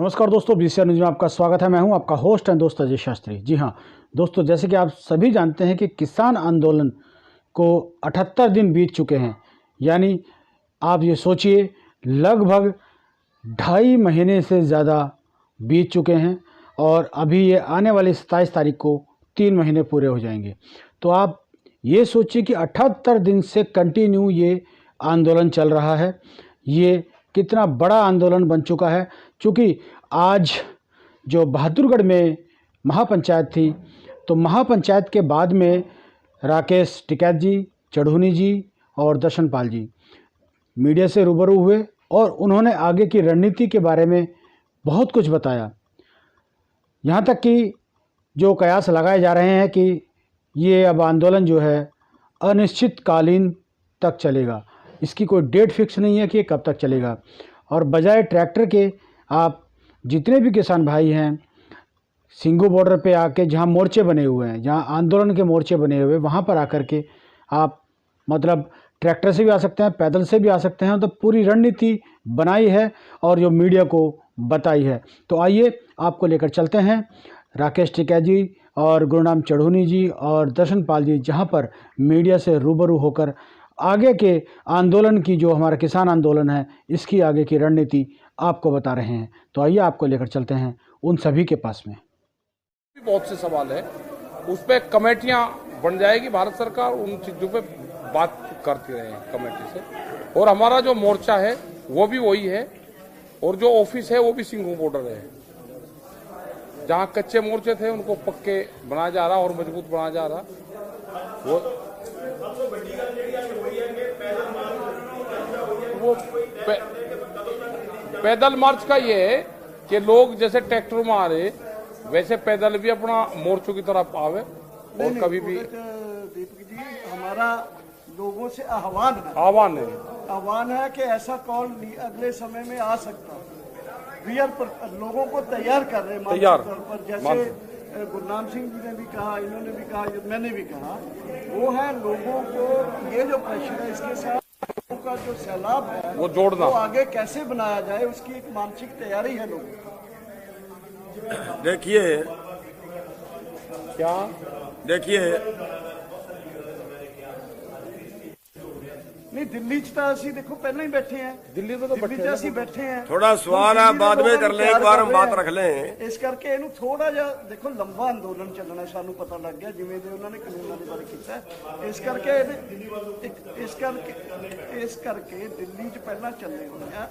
नमस्कार दोस्तों, BCR news में आपका स्वागत है। मैं हूं आपका होस्ट एंड दोस्त अजय शास्त्री। जी हां दोस्तों, जैसे कि आप सभी जानते हैं कि किसान आंदोलन को 78 दिन बीत चुके हैं। यानी आप ये सोचिए, लगभग 2.5 महीने से ज़्यादा बीत चुके हैं और अभी ये आने वाली 27 तारीख को 3 महीने पूरे हो जाएंगे। तो आप ये सोचिए कि 78 दिन से कंटिन्यू ये आंदोलन चल रहा है। ये कितना बड़ा आंदोलन बन चुका है। क्योंकि आज जो बहादुरगढ़ में महापंचायत थी, तो महापंचायत के बाद में राकेश टिकैत जी, चढ़ूनी जी और दर्शनपाल जी मीडिया से रूबरू हुए और उन्होंने आगे की रणनीति के बारे में बहुत कुछ बताया। यहाँ तक कि जो कयास लगाए जा रहे हैं कि ये अब आंदोलन जो है अनिश्चितकालीन तक चलेगा। इसकी कोई डेट फिक्स नहीं है कि ये कब तक चलेगा। और बजाय ट्रैक्टर के आप जितने भी किसान भाई हैं, सिंगू बॉर्डर पे आके जहाँ मोर्चे बने हुए हैं, जहाँ आंदोलन के मोर्चे बने हुए, वहाँ पर आकर के आप मतलब ट्रैक्टर से भी आ सकते हैं, पैदल से भी आ सकते हैं। तो पूरी रणनीति बनाई है और जो मीडिया को बताई है। तो आइए आपको लेकर चलते हैं राकेश टिकैत जी और गुरुनाम चढ़ूनी जी और दर्शनपाल जी, जहाँ पर मीडिया से रूबरू होकर आगे के आंदोलन की, जो हमारा किसान आंदोलन है, इसकी आगे की रणनीति आपको बता रहे हैं। तो आइए आपको लेकर चलते हैं उन सभी के पास में। बहुत से सवाल है, उस पर कमेटियां बन जाएगी। भारत सरकार उन चीजों पे बात करती रहे कमेटी से। और हमारा जो मोर्चा है वो भी वही है और जो ऑफिस है वो भी सिंघू बॉर्डर है। जहां कच्चे मोर्चे थे उनको पक्के बनाया जा रहा और मजबूत बनाया जा रहा। वो पैदल मार्च का ये है कि लोग जैसे ट्रैक्टर में आ रहे वैसे पैदल भी अपना मोर्चों की तरफ आवे। और कभी भी दीपक जी, हमारा लोगों से आह्वान है कि ऐसा कॉल अगले समय में आ सकता है। लोगों को तैयार कर रहे पर जैसे गुरनाम सिंह जी ने भी कहा, इन्होंने भी कहा, मैंने भी कहा, वो है लोगों को ये जो प्रेशर है, इसके साथ का जो सैलाब है वो जोड़ना, वो आगे कैसे बनाया जाए, उसकी एक मानसिक तैयारी है लोगों को। देखिए नहीं, दिल्ली च देखो पहले ही बैठे हैं। दिल्ली में तो बैठे हैं। थोड़ा सवाल है, बाद में कर लें, एक बार हम बात रख लें। इस करके इन्हों थोड़ा जा देखो, लंबा अंदोलन चलना सानू पता लग गया, जिवें दे उन्होंने कानूनों के बारे किया। इस करके दिल्ली च पहला चलने होने हैं।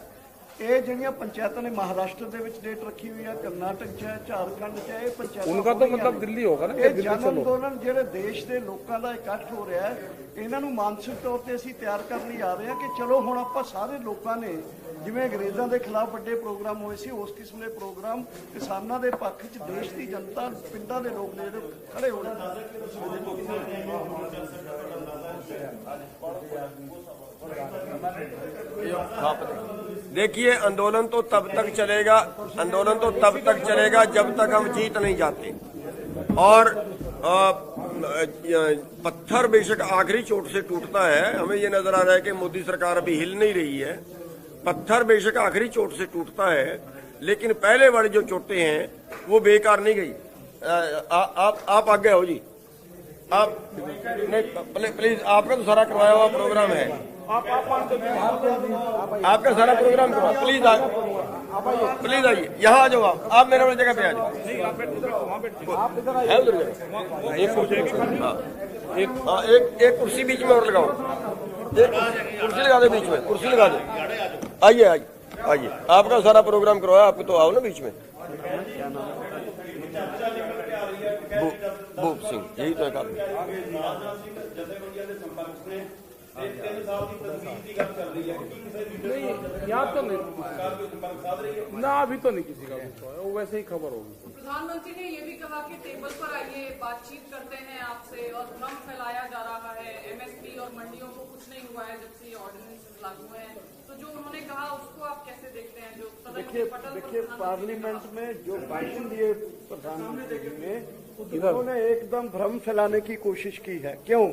ਇਹ ਜਿਹੜੀਆਂ पंचायतों ने महाराष्ट्र ਦੇ ਵਿੱਚ डेट रखी हुई है, कर्नाटक च है, झारखंड च है, पंचायत उनका तो मतलब दिल्ली होगा ना। ਇਹ ਜਨ ਅੰਦੋਲਨ ਜਿਹੜੇ ਦੇਸ਼ ਦੇ ਲੋਕਾਂ ਦਾ ਇਕੱਠ ਹੋ ਰਿਹਾ ਹੈ, ਇਹਨਾਂ ਨੂੰ ਮਾਨਸਿਕ ਤੌਰ ਤੇ ਅਸੀਂ ਤਿਆਰ ਕਰਨ ਲਈ ਆ ਰਹੇ ਹਾਂ ਕਿ ਚਲੋ ਹੁਣ ਆਪਾਂ ਸਾਰੇ ਲੋਕਾਂ ਨੇ, ਜਿਵੇਂ ਅੰਗਰੇਜ਼ਾਂ ਦੇ ਖਿਲਾਫ ਵੱਡੇ ਪ੍ਰੋਗਰਾਮ ਹੋਏ ਸੀ, ਉਸ ਕਿਸਮ ਦੇ ਪ੍ਰੋਗਰਾਮ ਕਿਸਾਨਾਂ ਦੇ ਪੱਖ 'ਚ ਦੇਸ਼ ਦੀ ਜਨਤਾ, ਪਿੰਡਾਂ ਦੇ ਲੋਕ ਨੇ ਜਿਹੜੇ ਖੜੇ ਹੋ ਰਹੇ। देखिए, आंदोलन तो तब तक चलेगा जब तक हम जीत नहीं जाते। और पत्थर बेशक आखिरी चोट से टूटता है। हमें ये नजर आ रहा है कि मोदी सरकार अभी हिल नहीं रही है। पत्थर बेशक आखिरी चोट से टूटता है, लेकिन पहले वाली जो चोटें हैं वो बेकार नहीं गई। आप आगे हो जी, आप नहीं, प्लीज, आपका तो सारा करवाया हुआ प्रोग्राम है। आपका सारा प्रोग्राम करवा, प्लीज आइए, यहाँ आ जाओ। आप मेरे वाली जगह पे आ जाओ। एक कुर्सी बीच में और लगाओ, एक कुर्सी लगा दे बीच में, कुर्सी लगा दे। आइए, आपका सारा प्रोग्राम करवाया, आपको तो आओ ना बीच में। भूप सिंह, यही तो है काम। नहीं, यहाँ तो नहीं ना, अभी तो नहीं किसी का कुछ हुआ है, वो वैसे ही खबर होगी। प्रधानमंत्री ने ये भी कहा कि टेबल पर आइए, बातचीत करते हैं आपसे, और भ्रम फैलाया जा रहा है। एमएसपी और मंडियों को कुछ नहीं हुआ है जब से ये ऑर्डिनेंस लागू है। तो जो उन्होंने कहा उसको आप कैसे देखते हैं? जो देखिए पार्लियामेंट में जो भाषण दिए प्रधानमंत्री ने, उन्होंने एकदम भ्रम फैलाने की कोशिश की है। क्यों?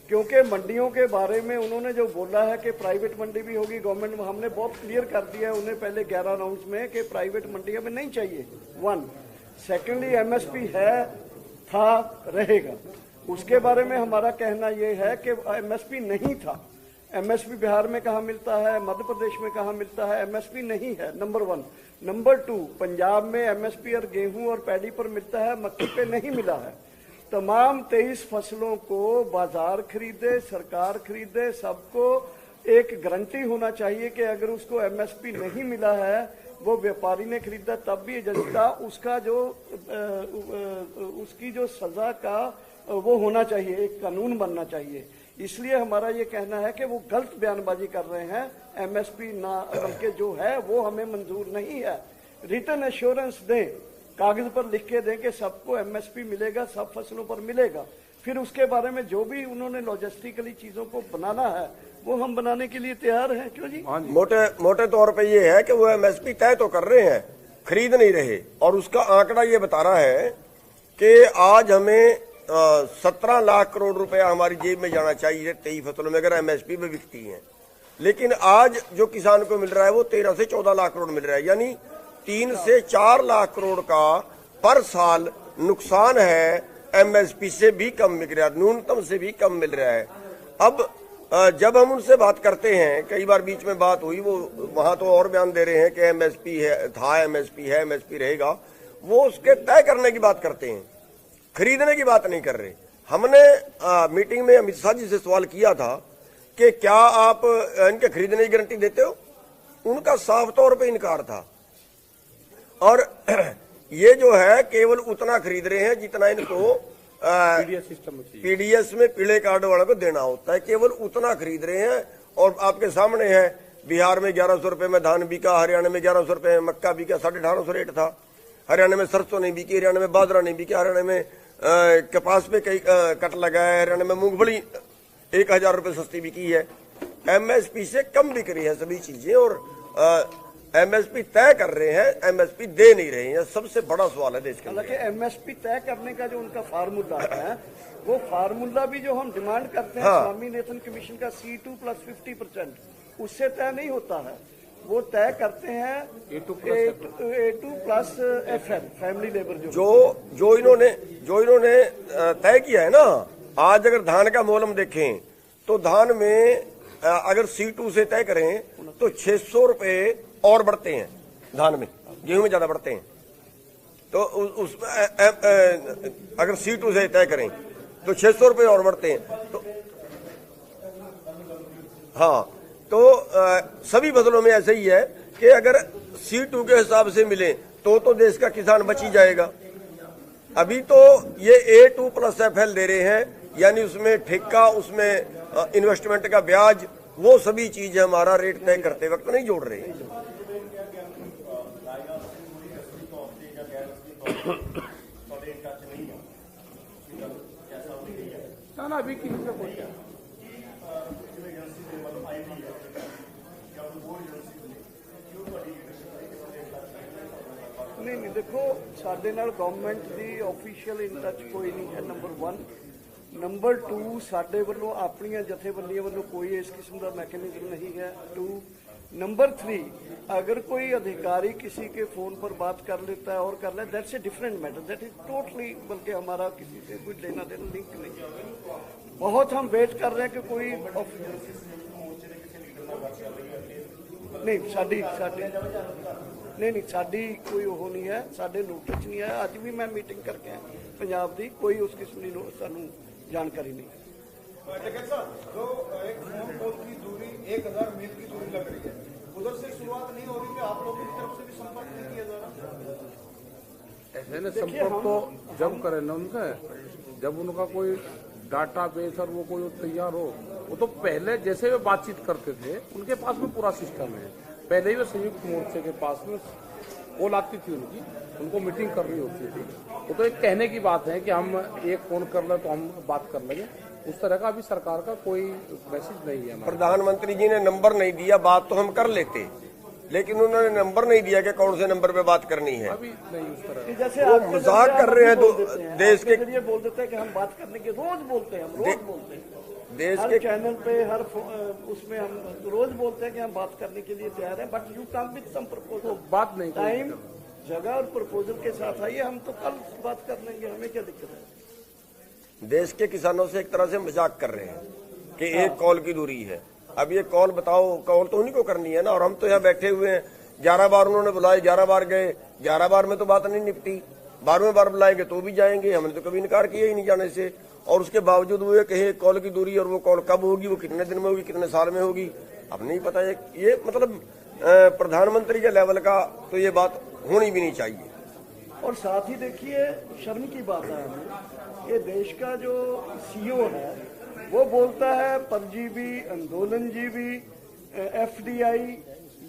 क्योंकि मंडियों के बारे में उन्होंने जो बोला है कि प्राइवेट मंडी भी होगी, गवर्नमेंट में हमने बहुत क्लियर कर दिया है उन्हें पहले 11 राउंड्स में कि प्राइवेट मंडी हमें नहीं चाहिए। 1 सेकेंडली एमएसपी है, था, रहेगा। उसके बारे में हमारा कहना यह है कि एमएसपी नहीं था। एमएसपी बिहार में कहाँ मिलता है, मध्य प्रदेश में कहाँ मिलता है, एमएसपी नहीं है, नंबर 1। नंबर 2, पंजाब में एमएसपी और गेहूं और पैडी पर मिलता है, मक्की पे नहीं मिला है। तमाम 23 फसलों को बाजार खरीदे, सरकार खरीदे, सबको एक गारंटी होना चाहिए कि अगर उसको एमएसपी नहीं मिला है, वो व्यापारी ने खरीदा तब भी जनता उसका जो उसकी जो सजा का वो होना चाहिए, एक कानून बनना चाहिए। इसलिए हमारा ये कहना है कि वो गलत बयानबाजी कर रहे हैं। एमएसपी ना बल्कि जो है वो हमें मंजूर नहीं है। रिटर्न एश्योरेंस दें, कागज पर लिख के दें कि सबको एमएसपी मिलेगा, सब फसलों पर मिलेगा। फिर उसके बारे में जो भी उन्होंने लॉजिस्टिकली चीजों को बनाना है वो हम बनाने के लिए तैयार हैं। क्यों जी? मोटे तौर पे ये है कि वो एमएसपी तय तो कर रहे हैं, खरीद नहीं रहे। और उसका आंकड़ा ये बता रहा है कि आज हमें 17 लाख करोड़ रुपया हमारी जेब में जाना चाहिए 23 फसलों में अगर एमएसपी में बिकती हैं। लेकिन आज जो किसान को मिल रहा है वो 13 से 14 लाख करोड़ मिल रहा है, यानी 3 से 4 लाख करोड़ का पर साल नुकसान है। एमएसपी से भी कम मिल रहा है, न्यूनतम से भी कम मिल रहा है। अब जब हम उनसे बात करते हैं, कई बार बीच में बात हुई, वो वहां तो और बयान दे रहे हैं कि एमएसपी है, था, एमएसपी है, एमएसपी रहेगा। वो उसके तय करने की बात करते हैं, खरीदने की बात नहीं कर रहे। हमने मीटिंग में अमित शाह जी से सवाल किया था कि क्या आप इनके खरीदने की गारंटी देते हो? उनका साफ तौर पे इनकार था। और ये जो है केवल उतना खरीद रहे हैं जितना इनको पीडीएस में पीले कार्ड वालों को देना होता है, केवल उतना खरीद रहे हैं। और आपके सामने है, बिहार में 1100 रुपए में धान बिका, हरियाणा में 1100 रुपए में मक्का बिका, 1850 रेट था। हरियाणा में सरसों नहीं बिकी, हरियाणा में बाजरा नहीं बिका, हरियाणा में कपास पे कई कट लगा है, हरियाणा में मूंगफली 1000 रुपए सस्ती बिकी है। एमएसपी से कम बिक रही है सभी चीजें और एमएसपी तय कर रहे हैं, एमएसपी दे नहीं रहे हैं। सबसे बड़ा सवाल है देश के। हालांकि एमएसपी तय करने का जो उनका फार्मूला है, वो फार्मूला भी जो हम डिमांड करते हैं स्वामीनाथन कमीशन का C2 + 50%, उससे तय नहीं होता है। वो तय करते हैं A2 + FN, फैमिली लेबर। जो इन्होंने तय किया है ना, आज अगर धान का मोल हम देखें तो धान में अगर C2 से तय करें तो 600 रुपए और बढ़ते हैं धान में, गेहूं में ज्यादा बढ़ते हैं। तो उसमें अगर C2 से तय करें तो 600 रुपए और बढ़ते हैं। तो हाँ, तो सभी फसलों में ऐसे ही है कि अगर C2 के हिसाब से मिले तो देश का किसान बच ही जाएगा। अभी तो ये A2 + FL दे रहे हैं, यानी उसमें ठेका, उसमें इन्वेस्टमेंट का ब्याज, वो सभी चीजें हमारा रेट तय करते वक्त नहीं जोड़ रहे। ना अभी किसी का कोई नहीं, देखो साडे नाल गवर्नमेंट की ऑफिशियल इन टच कोई नहीं है, नंबर 1। नंबर 2, साडे वालों अपनी जथेबंदियों वालों कोई इस किस्म का मैकेनिज्म नहीं है। 2 नंबर 3, अगर कोई अधिकारी किसी के फोन पर बात कर लेता है और कर ले, that's a different matter, that is totally, बल्कि हमारा किसी से कोई लेना देना लिंक नहीं। बहुत हम वेट कर रहे हैं कि कोई नहीं साडी कोई वो नहीं है, साडे नोटिस नहीं है। अज भी मैं मीटिंग करके आया पंजाब की, कोई उस किस्म की सानू जानकारी नहीं। जो एक फोन कॉल की दूरी 1000 मील की दूरी लग रही है, उधर से शुरुआत नहीं हो रही है, आप लोगों की तरफ से भी संपर्क नहीं किया जा रहा? ऐसे ना संपर्क तो जब करें ना उनका, जब उनका कोई डाटा बेस और वो कोई तैयार हो, वो तो पहले जैसे वे बातचीत करते थे उनके पास में पूरा सिस्टम है। पहले ही वो संयुक्त मोर्चे के पास में कॉल आती थी उनको मीटिंग करनी होती थी। वो तो एक कहने की बात है कि हम एक फोन कर ले तो हम बात कर लेंगे, उस तरह का अभी सरकार का कोई मैसेज नहीं है। प्रधानमंत्री जी ने नंबर नहीं दिया, बात तो हम कर लेते, लेकिन उन्होंने नंबर नहीं दिया कि कौन से नंबर पे बात करनी है। अभी नहीं उस तरह जैसे वो मजाक कर रहे हैं। देश के जरिए बोल देते हैं कि हम बात करने के रोज बोलते हैं, हम रोज बोलते हैं। देश हर के चैनल पे उसमें हम रोज बोलते हैं कि हम बात करने के लिए तैयार हैं, but you come with some proposal. बात नहीं करेंगे। टाइम, जगह और प्रपोजल के साथ आइए, हम तो कल बात कर लेंगे, हमें क्या दिक्कत है। देश के किसानों से एक तरह से मजाक कर रहे हैं कि एक कॉल की दूरी है। अब ये कॉल बताओ, कॉल तो उन्हीं को करनी है ना, और हम तो यहाँ बैठे हुए हैं। 11 बार उन्होंने बुलाए, 11 बार गए, 11 बार में तो बात नहीं निपटी। 12वें बार बुलाएंगे तो भी जाएंगे, हमने तो कभी इनकार किया ही नहीं जाने से। और उसके बावजूद वो ये कहे कॉल की दूरी, और वो कॉल कब होगी, वो कितने दिन में होगी, कितने साल में होगी, अब नहीं पता। ये मतलब प्रधानमंत्री के लेवल का तो ये बात होनी भी नहीं चाहिए। और साथ ही देखिए, शर्म की बात है हमें, ये देश का जो सीईओ है वो बोलता है परजीवी, आंदोलनजीवी, एफडीआई,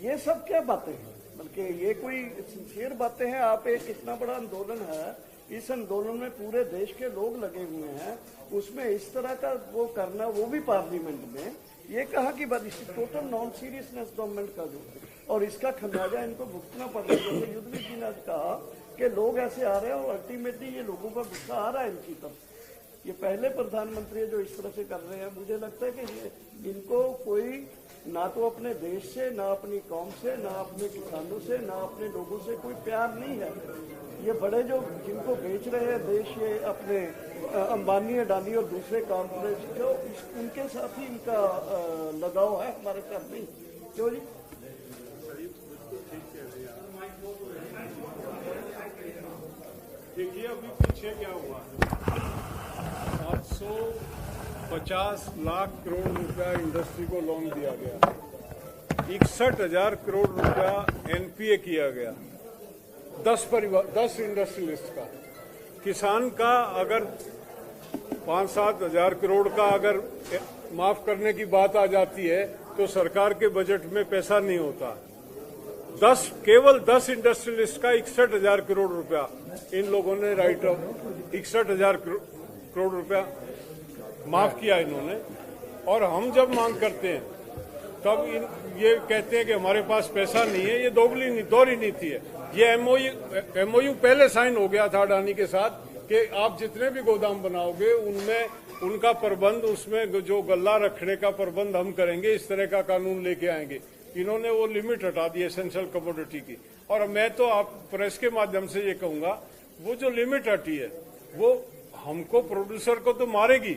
ये सब क्या बातें हैं? बल्कि ये कोई सिंसियर बातें हैं? आप एक इतना बड़ा आंदोलन है, इस आंदोलन में पूरे देश के लोग लगे हुए हैं, उसमें इस तरह का वो करना, वो भी पार्लियामेंट में, ये कहा कि बात, टोटल नॉन सीरियसनेस गवर्नमेंट का जो, और इसका खमियाजा इनको भुगतना पड़ रहा है। जैसे युद्धवीर जी ने कहा कि लोग ऐसे आ रहे हैं और अल्टीमेटली ये लोगों का गुस्सा आ रहा है इनकी तरफ। ये पहले प्रधानमंत्री है जो इस तरह से कर रहे हैं। मुझे लगता है कि इनको कोई ना तो अपने देश से, ना अपनी कौम से, ना अपने किसानों से, ना अपने लोगों से कोई प्यार नहीं है। ये बड़े जो जिनको बेच रहे हैं देश, ये अपने अंबानी, अडानी और दूसरे कॉर्पोरेट, जो उनके साथ ही इनका लगाव है, हमारे साथ नहीं। क्यों जी? देखिए अभी पीछे क्या हुआ, 750 लाख करोड़ रुपया इंडस्ट्री को लोन दिया गया, 61,000 करोड़ रुपया एनपीए किया गया 10 इंडस्ट्रियलिस्ट का। किसान का अगर 5-7 हजार करोड़ का अगर माफ करने की बात आ जाती है तो सरकार के बजट में पैसा नहीं होता। केवल 10 इंडस्ट्रियलिस्ट का 61,000 करोड़ रुपया इन लोगों ने राइट ऑफ 61,000 करोड़ रुपया माफ किया इन्होंने। और हम जब मांग करते हैं तब ये कहते हैं कि हमारे पास पैसा नहीं है। ये दोहरी नीति है। ये एमओयू पहले साइन हो गया था अडानी के साथ कि आप जितने भी गोदाम बनाओगे उनमें उनका प्रबंध, उसमें जो गल्ला रखने का प्रबंध हम करेंगे, इस तरह का कानून लेके आएंगे। इन्होंने वो लिमिट हटा दी एसेंशियल कमोडिटी की। और मैं तो आप प्रेस के माध्यम से ये कहूंगा, वो जो लिमिट हटी है वो हमको, प्रोड्यूसर को तो मारेगी,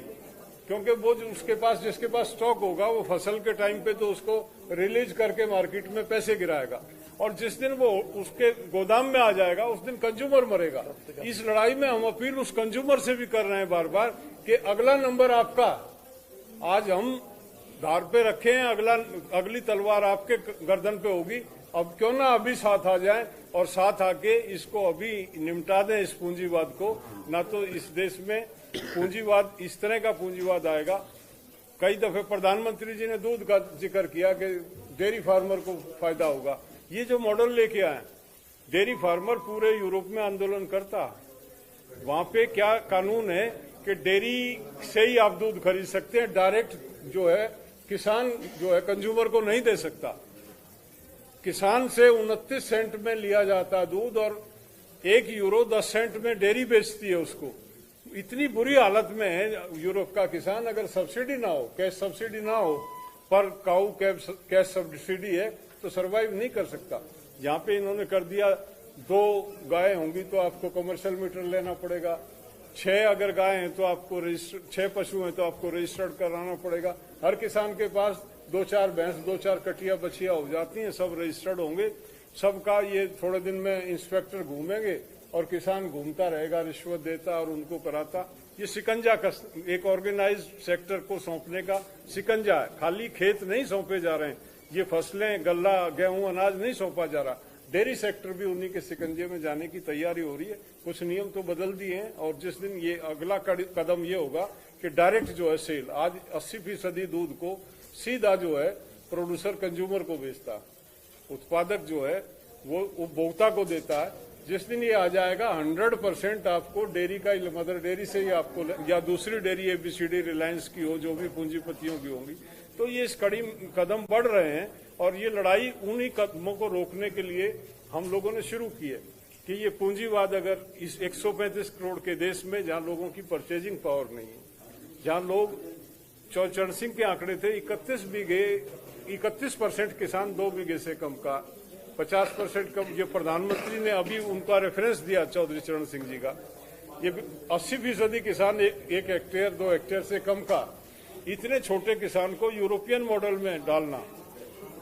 क्योंकि वो जो उसके पास, जिसके पास स्टॉक होगा वो फसल के टाइम पे तो उसको रिलीज करके मार्केट में पैसे गिराएगा, और जिस दिन वो उसके गोदाम में आ जाएगा उस दिन कंज्यूमर मरेगा। इस लड़ाई में हम अपील उस कंज्यूमर से भी कर रहे हैं बार बार कि अगला नंबर आपका, आज हम धार पे रखे हैं, अगली तलवार आपके गर्दन पे होगी। अब क्यों ना अभी साथ आ जाएं और साथ आके इसको अभी निपटा दें, इस पूंजीवाद को। ना तो इस देश में पूंजीवाद, इस तरह का पूंजीवाद आएगा। कई दफे प्रधानमंत्री जी ने दूध का जिक्र किया कि डेयरी फार्मर को फायदा होगा। ये जो मॉडल लेके आए, डेयरी फार्मर पूरे यूरोप में आंदोलन करता, वहां पे क्या कानून है कि डेयरी से ही आप दूध खरीद सकते हैं, डायरेक्ट जो है किसान जो है कंज्यूमर को नहीं दे सकता। किसान से 29 सेंट में लिया जाता दूध और 1 यूरो 10 सेंट में डेयरी बेचती है उसको। इतनी बुरी हालत में है यूरोप का किसान। अगर सब्सिडी ना हो, कैश सब्सिडी ना हो, पर काऊ कैश सब्सिडी है तो सरवाइव नहीं कर सकता। यहाँ पे इन्होंने कर दिया 2 गाय होंगी तो आपको कमर्शियल मीटर लेना पड़ेगा, 6 अगर गाय हैं तो आपको 6 पशु हैं तो आपको रजिस्टर्ड कराना पड़ेगा। हर किसान के पास 2-4 भैंस, 2-4 कटिया बछिया हो जाती हैं, सब रजिस्टर्ड होंगे। सबका ये थोड़े दिन में इंस्पेक्टर घूमेंगे और किसान घूमता रहेगा, रिश्वत देता और उनको कराता। ये शिकंजा का, एक ऑर्गेनाइज सेक्टर को सौंपने का शिकंजा है। खाली खेत नहीं सौंपे जा रहे हैं, ये फसलें, गल्ला, गेहूं, अनाज नहीं सौंपा जा रहा। डेयरी सेक्टर भी उन्हीं के शिकंजे में जाने की तैयारी हो रही है। कुछ नियम तो बदल दिए हैं और जिस दिन ये अगला कदम ये होगा कि डायरेक्ट जो है सेल, आज 80% दूध को सीधा जो है प्रोड्यूसर कंज्यूमर को बेचता, उत्पादक जो है वो उपभोक्ता को देता है। जिस दिन ये आ जाएगा 100% आपको डेयरी का, मदर डेयरी से ही आपको, या दूसरी डेयरी एबीसीडी रिलायंस की हो, जो भी पूंजीपतियों की होंगी, तो ये इस कदम बढ़ रहे हैं। और ये लड़ाई उन्हीं कदमों को रोकने के लिए हम लोगों ने शुरू की है कि ये पूंजीवाद अगर इस 135 करोड़ के देश में, जहां लोगों की परचेजिंग पावर नहीं है, जहां लोग चरण सिंह के आंकड़े थे 31% किसान 2 बीघे से कम का, 50% कम। ये प्रधानमंत्री ने अभी उनका रेफरेंस दिया चौधरी चरण सिंह जी का, ये 80% किसान 1 हेक्टेयर 2 हेक्टेयर से कम का। इतने छोटे किसान को यूरोपियन मॉडल में डालना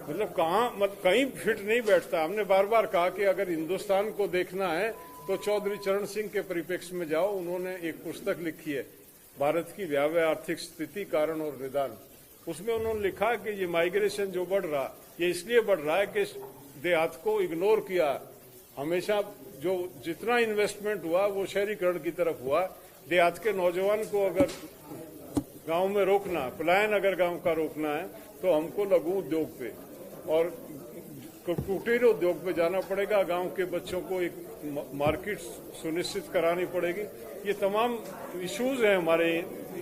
मतलब कहीं फिट नहीं बैठता। हमने बार बार कहा कि अगर हिंदुस्तान को देखना है तो चौधरी चरण सिंह के परिप्रेक्ष्य में जाओ। उन्होंने एक पुस्तक लिखी है, भारत की भयावह आर्थिक स्थिति, कारण और निदान। उसमें उन्होंने लिखा कि ये माइग्रेशन जो बढ़ रहा, ये इसलिए बढ़ रहा है कि देहात को इग्नोर किया। हमेशा जो जितना इन्वेस्टमेंट हुआ वो शहरीकरण की तरफ हुआ। देहात के नौजवान को अगर गांव में रोकना, पलायन अगर गांव का रोकना है तो हमको लघु उद्योग पे और कुटीर उद्योग पे जाना पड़ेगा। गांव के बच्चों को एक मार्केट सुनिश्चित करानी पड़ेगी। ये तमाम इश्यूज हैं हमारे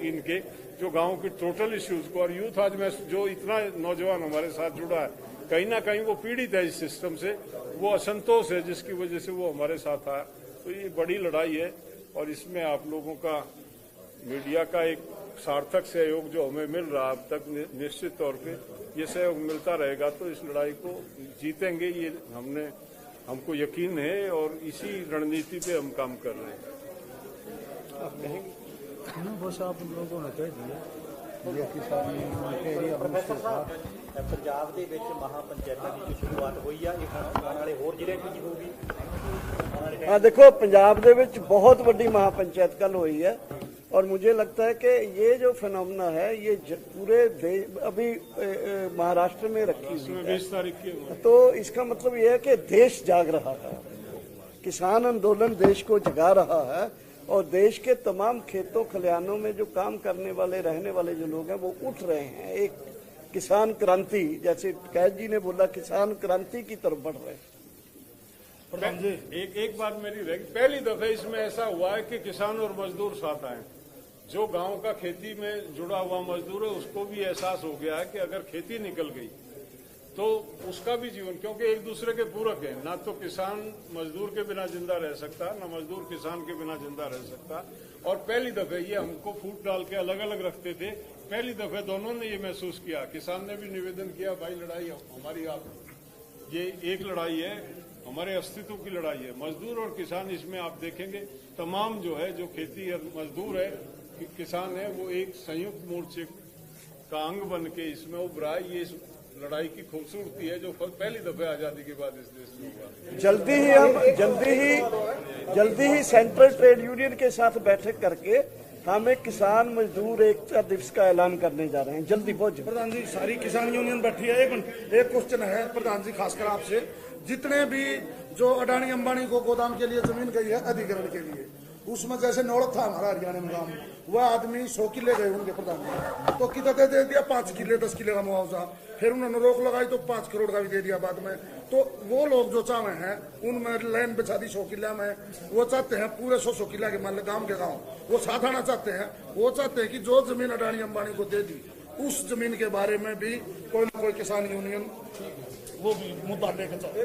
इनके, जो गांव के टोटल इश्यूज को। और यूथ आज में जो इतना नौजवान हमारे साथ जुड़ा है, कहीं ना कहीं वो पीड़ित है इस सिस्टम से, वो असंतोष है जिसकी वजह से वो हमारे साथ आया। तो ये बड़ी लड़ाई है और इसमें आप लोगों का, मीडिया का एक सार्थक सहयोग जो हमें मिल रहा अब तक, निश्चित तौर पे ये सहयोग मिलता रहेगा तो इस लड़ाई को जीतेंगे, ये हमको यकीन है और इसी रणनीति पे हम काम कर रहे हैं। आप कहेंगे बस आप लोगों ने कह दिया। ਪੰਜਾਬ ਦੇ ਵਿੱਚ ਮਹਾਪੰਚਾਇਤਾਂ ਦੀ ਜੋ ਸ਼ੁਰੂਆਤ ਹੋਈ ਆ, ਇਹ ਆਉਣ ਵਾਲੇ ਹੋਰ ਜ਼ਿਲ੍ਹਿਆਂ 'ਚ ਵੀ ਹੋਊਗੀ। हाँ देखो, पंजाब ਦੇ ਵਿੱਚ बहुत बड़ी महापंचायत कल हुई है और मुझे लगता है कि ये जो फिनोमेना है ये पूरे अभी महाराष्ट्र में रखी हुई है। 20 तारीख की तो इसका मतलब ये है कि देश जाग रहा है, किसान आंदोलन देश को जगा रहा है और देश के तमाम खेतों खलिहानों में जो काम करने वाले रहने वाले जो लोग हैं वो उठ रहे हैं। एक किसान क्रांति, जैसे कैद जी ने बोला, किसान क्रांति की तरफ बढ़ रहे हैं। एक बात मेरी रहेगी, पहली दफे इसमें ऐसा हुआ है कि किसान और मजदूर साथ आए। जो गांव का खेती में जुड़ा हुआ मजदूर है उसको भी एहसास हो गया है कि अगर खेती निकल गई तो उसका भी जीवन, क्योंकि एक दूसरे के पूरक है, ना तो किसान मजदूर के बिना जिंदा रह सकता, ना मजदूर किसान के बिना जिंदा रह सकता। और पहली दफे ये हमको फूट डाल के अलग अलग रखते थे, पहली दफे दोनों ने ये महसूस किया। किसान ने भी निवेदन किया, भाई लड़ाई हमारी, आप ये एक लड़ाई है, हमारे अस्तित्व की लड़ाई है। मजदूर और किसान, इसमें आप देखेंगे तमाम जो है, जो खेती मजदूर है, किसान है, वो एक संयुक्त मोर्चे का अंग बन के इसमें उभरा है। ये लड़ाई की खूबसूरती है जो पहली दफे आजादी के बाद इस देश में हुआ। जल्दी ही सेंट्रल ट्रेड यूनियन के साथ बैठक करके हम एक किसान मजदूर एकता दिवस का ऐलान करने जा रहे हैं, जल्दी बहुत जल्दी। प्रधान जी, सारी किसान यूनियन बैठी है। एक क्वेश्चन है प्रधान जी, खासकर आपसे, जितने भी जो अडानी अंबानी को गोदाम के लिए जमीन गई है अधिग्रहण के लिए, उसमें जैसे नौड़क था हमारा हरियाणा में गांव, वह आदमी 100 किले गए होंगे प्रधान जी, तो कितना दे दिया 5 किले 10 किले का मुआवजा, फिर उन्होंने रोक लगाई तो 5 करोड़ का भी दे दिया बाद में। तो वो लोग जो चाहे हैं उनमें लाइन बिछा दी 100 किला में, वो चाहते हैं पूरे 100 किला के मान गांव के गांव वो साथ आना चाहते हैं। वो चाहते हैं कि जो जमीन अडानी अंबानी को दे दी उस जमीन के बारे में भी कोई ना कोई किसान यूनियन वो भी मुद्दा लेकर चले।